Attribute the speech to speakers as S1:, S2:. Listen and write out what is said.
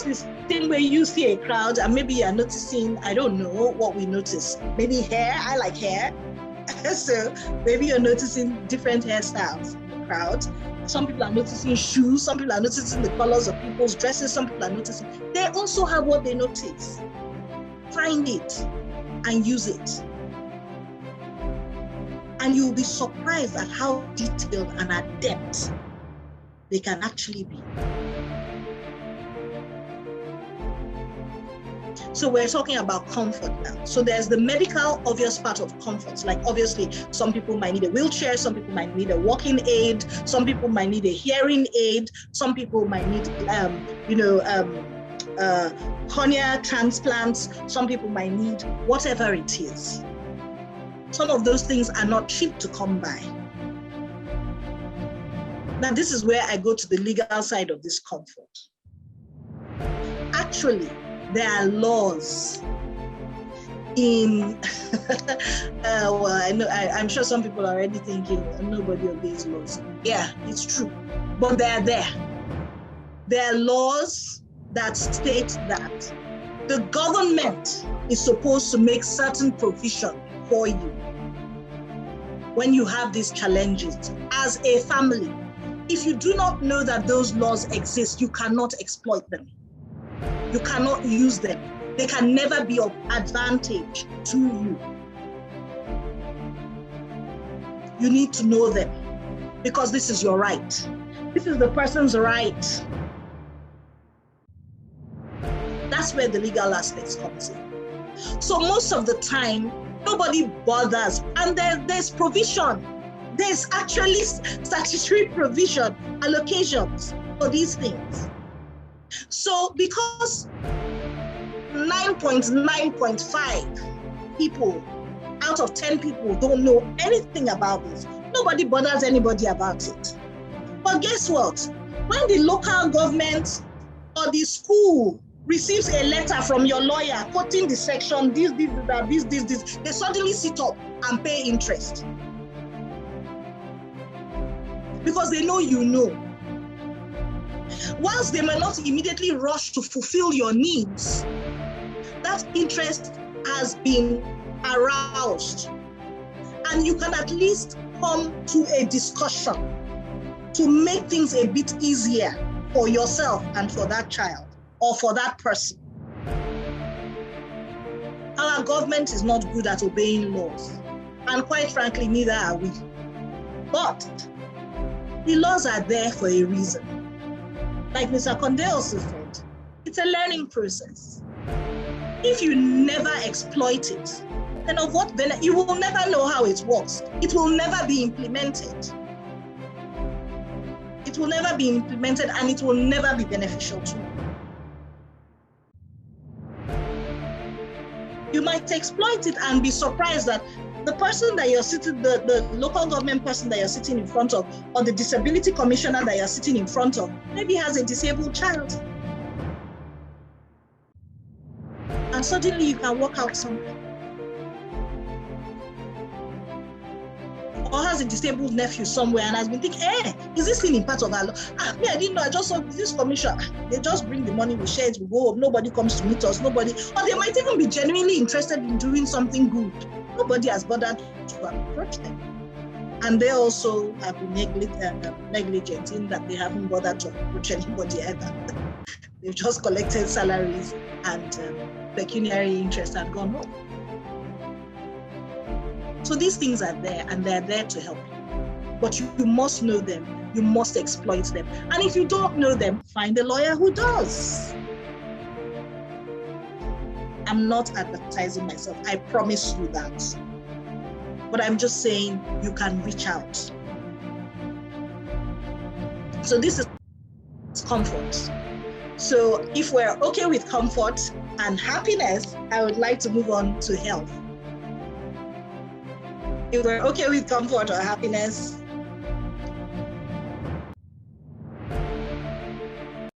S1: just the same way you see a crowd and maybe you're noticing, I don't know what we notice. Maybe hair, I like hair. So maybe you're noticing different hairstyles in the crowd. Some people are noticing shoes, some people are noticing the colors of people's dresses, some people are noticing. They also have what they notice. Find it and use it. And you'll be surprised at how detailed and adept they can actually be. So we're talking about comfort now. So there's the medical obvious part of comfort. Like obviously, some people might need a wheelchair, some people might need a walking aid, some people might need a hearing aid, some people might need, cornea transplants, some people might need whatever it is. Some of those things are not cheap to come by. Now, this is where I go to the legal side of this comfort. Actually, there are laws in, I'm sure some people are already thinking, nobody obeys laws. Yeah, it's true, but they're there. There are laws that state that the government is supposed to make certain provision for you when you have these challenges as a family. If you do not know that those laws exist, you cannot exploit them. You cannot use them. They can never be of advantage to you. You need to know them because this is your right. This is the person's right. That's where the legal aspects comes in. So most of the time, nobody bothers, and there's provision. There's actually statutory provision, allocations for these things. So because 9.9.5 people out of 10 people don't know anything about this, nobody bothers anybody about it. But guess what? When the local government or the school receives a letter from your lawyer quoting the section, this, they suddenly sit up and pay interest. Because they know you know. Whilst they may not immediately rush to fulfill your needs, that interest has been aroused. And you can at least come to a discussion to make things a bit easier for yourself and for that child or for that person. Our government is not good at obeying laws. And quite frankly, neither are we. But the laws are there for a reason. Like Mr. Conde also said, it's a learning process. If you never exploit it, then of what benefit? You will never know how it works. It will never be implemented. It will never be implemented and it will never be beneficial to you. You might exploit it and be surprised that the person that you're sitting, the local government person that you're sitting in front of, or the disability commissioner that you're sitting in front of, maybe has a disabled child. And suddenly you can work out something. Or has a disabled nephew somewhere and has been thinking, is this thing in part of our law? Me, I didn't know, I just saw this commission. They just bring the money, we share it, we go home, nobody comes to meet us, nobody, or they might even be genuinely interested in doing something good. Nobody has bothered to approach them. And they also have been negligent in that they haven't bothered to approach anybody either. They've just collected salaries and pecuniary interest and gone home. So these things are there and they're there to help you. But you must know them, you must exploit them. And if you don't know them, find a lawyer who does. I'm not advertising myself, I promise you that. But I'm just saying you can reach out. So this is comfort. So if we're okay with comfort and happiness, I would like to move on to health. If we're okay with comfort or happiness,